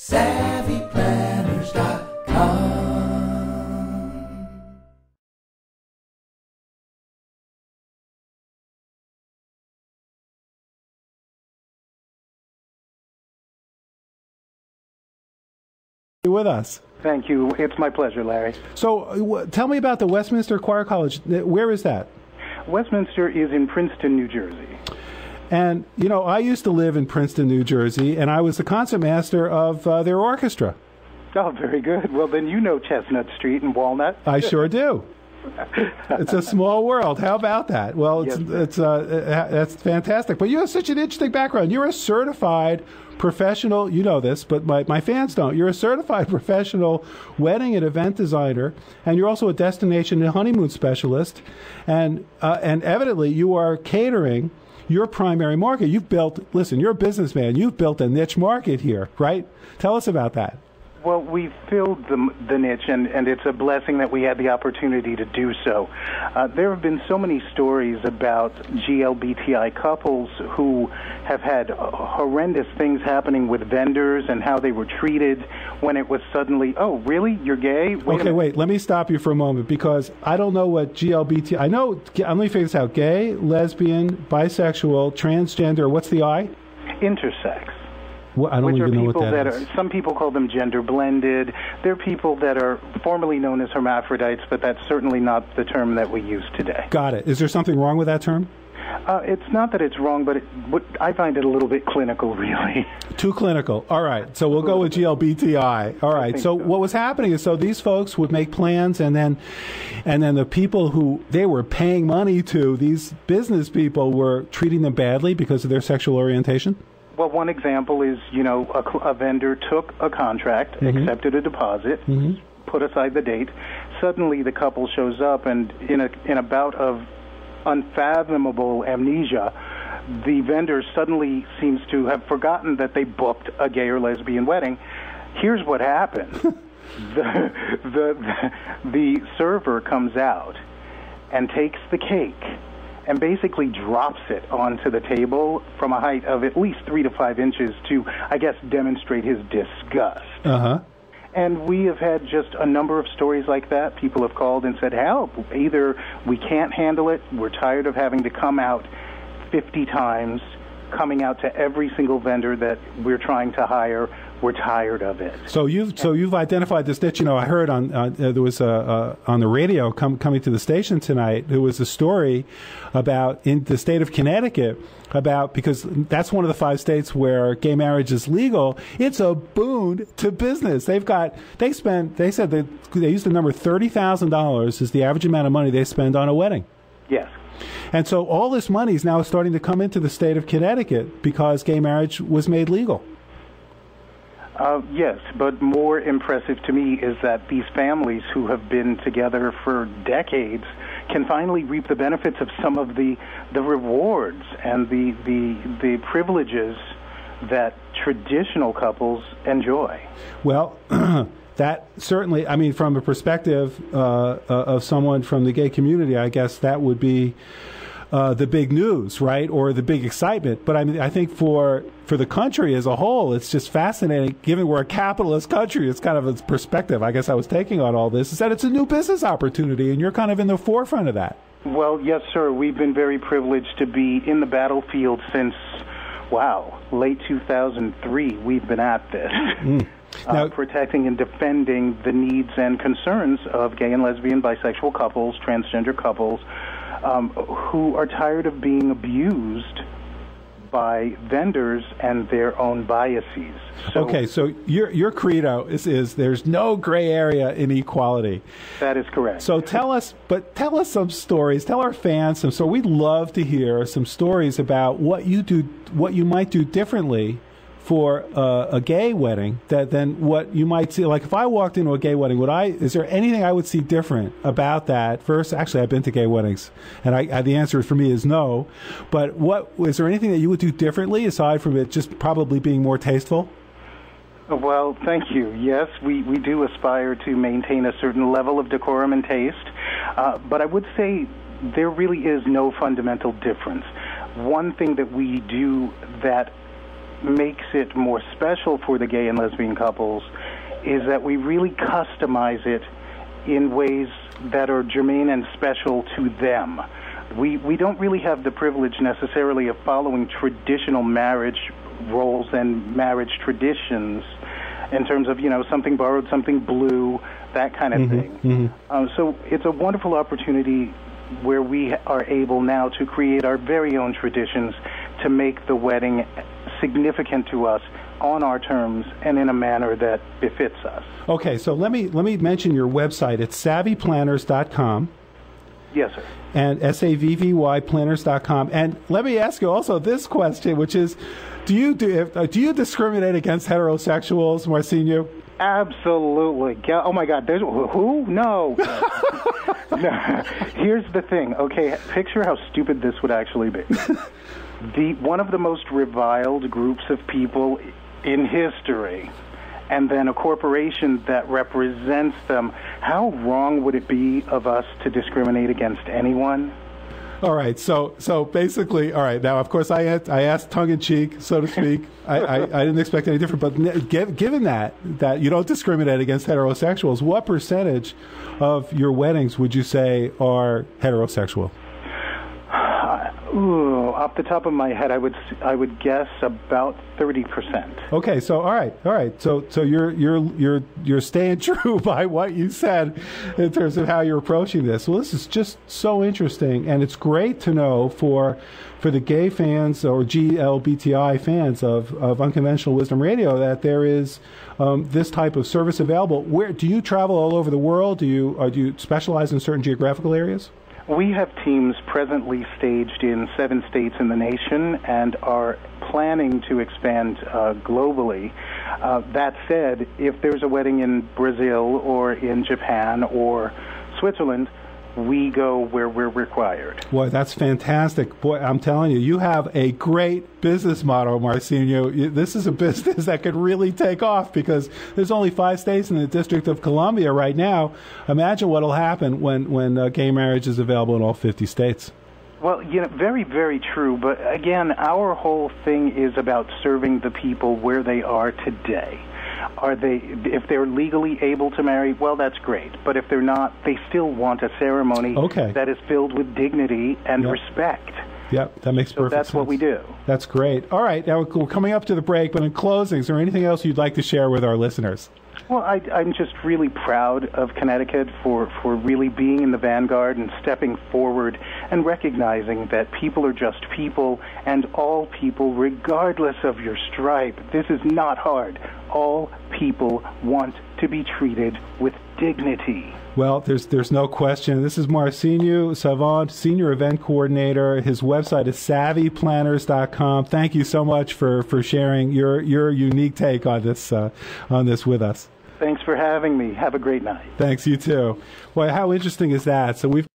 SavvyPlanners.com. With us. Thank you. It's my pleasure, Larry. So tell me about the Westminster Choir College. Where is that? Westminster is in Princeton, New Jersey. And, you know, I used to live in Princeton, New Jersey, and I was the concertmaster of their orchestra. Oh, very good. Well, then you know Chestnut Street and Walnut. I sure do. It's a small world. How about that? Well, that's fantastic. But you have such an interesting background. You're a certified professional, you know this, but my fans don't. You're a certified professional wedding and event designer, and you're also a destination and honeymoon specialist. And evidently you are catering your primary market. You're a businessman. You've built a niche market here, right? Tell us about that. Well, we filled the niche, and it's a blessing that we had the opportunity to do so. There have been so many stories about GLBTI couples who have had horrendous things happening with vendors and how they were treated when it was suddenly, oh, really? You're gay? Wait. Let me stop you for a moment because I don't know what GLBTI... I know, let me figure this out. Gay, lesbian, bisexual, transgender, what's the I? Intersex. Well, I don't even know what that is. Some people call them gender blended. They're people that are formerly known as hermaphrodites, but that's certainly not the term that we use today. Got it. Is there something wrong with that term? It's not that it's wrong, but I find it a little bit clinical, really. Too clinical. All right. So we'll go with GLBTI. All right. So what was happening is these folks would make plans, and then the people who they were paying money to, these business people, were treating them badly because of their sexual orientation? Well, one example is, a vendor took a contract, accepted a deposit, put aside the date. Suddenly, the couple shows up, and in a bout of unfathomable amnesia, the vendor suddenly seems to have forgotten that they booked a gay or lesbian wedding. Here's what happened: the server comes out and takes the cake and basically drops it onto the table from a height of at least 3 to 5 inches to, I guess, demonstrate his disgust. And we have had just a number of stories like that. People have called and said, help. Either we can't handle it, we're tired of having to come out 50 times, coming out to every single vendor that we're trying to hire. We're tired of it. So you've identified this niche. I heard on there was on the radio coming to the station tonight. There was a story about in the state of Connecticut because that's one of the 5 states where gay marriage is legal. It's a boon to business. They said that they used the number $30,000 is the average amount of money they spend on a wedding. Yes. And so all this money is now starting to come into the state of Connecticut because gay marriage was made legal. Yes, but more impressive to me is that these families who have been together for decades can finally reap the benefits of some of the rewards and the privileges that traditional couples enjoy. Well, that certainly, I mean, from a perspective of someone from the gay community, I guess that would be the big news, right, or the big excitement. But I mean, I think for the country as a whole, it's just fascinating, given we're a capitalist country. It's kind of a perspective, I guess, I was taking on all this, is that it's a new business opportunity, and you're kind of in the forefront of that. Well, yes, sir. We've been very privileged to be in the battlefield since, late 2003. We've been at this. Now, protecting and defending the needs and concerns of gay and lesbian, bisexual couples, transgender couples, who are tired of being abused by vendors and their own biases. So your credo is there's no gray area in equality. That is correct. So tell us some stories. Tell our fans some. So we'd love to hear some stories about what you might do differently for a gay wedding than what you might see. Like if I walked into a gay wedding, is there anything I would see different about that? First, actually, I've been to gay weddings, and the answer for me is no. But is there anything that you would do differently aside from it just probably being more tasteful? Well, thank you. Yes, we do aspire to maintain a certain level of decorum and taste, but I would say there really is no fundamental difference. One thing that we do that makes it more special for the gay and lesbian couples is that we really customize it in ways that are germane and special to them. We don't really have the privilege necessarily of following traditional marriage roles and marriage traditions in terms of, something borrowed, something blue, that kind of thing. So it's a wonderful opportunity where we are able now to create our very own traditions to make the wedding significant to us on our terms and in a manner that befits us. Okay, so let me mention your website. It's savvyplanners.com. Yes, sir. And SAVVY planners.com. And let me ask you also this question, which is, do you discriminate against heterosexuals, Marcinho? Absolutely. Oh my God, there's who? No. No. Here's the thing. Okay, picture how stupid this would actually be. One of the most reviled groups of people in history, and then a corporation that represents them. How wrong would it be of us to discriminate against anyone? All right, so basically, all right. Now, of course, I asked tongue in cheek, so to speak. I didn't expect any different. But given that you don't discriminate against heterosexuals, what percentage of your weddings would you say are heterosexual? Off the top of my head, I would guess about 30%. Okay, so all right. So you're staying true by what you said in terms of how you're approaching this. Well, this is just so interesting, and it's great to know for the gay fans or GLBTI fans of Unconventional Wisdom Radio that there is this type of service available. Where do you travel all over the world? Do you specialize in certain geographical areas? We have teams presently staged in 7 states in the nation and are planning to expand globally. That said, if there's a wedding in Brazil or in Japan or Switzerland, we go where we're required. Boy, that's fantastic. Boy, I'm telling you, you have a great business model, Marcinho. This is a business that could really take off because there's only 5 states in the District of Columbia right now. Imagine what will happen when gay marriage is available in all 50 states. Well, very, very true. But again, our whole thing is about serving the people where they are today. If they're legally able to marry, well, that's great. But if they're not, they still want a ceremony that is filled with dignity and respect. Yep, that makes perfect sense. That's what we do. That's great. All right, now we're coming up to the break, but in closing, is there anything else you'd like to share with our listeners? Well, I'm just really proud of Connecticut for really being in the vanguard and stepping forward and recognizing that people are just people and all people, regardless of your stripe. This is not hard. All people want to be treated with dignity. Well, there's no question. This is Marcinho Savant, Senior Event Coordinator. His website is savvyplanners.com. Thank you so much for sharing your unique take on this with us. Thanks for having me. Have a great night. Thanks, you too. Well, how interesting is that? So we've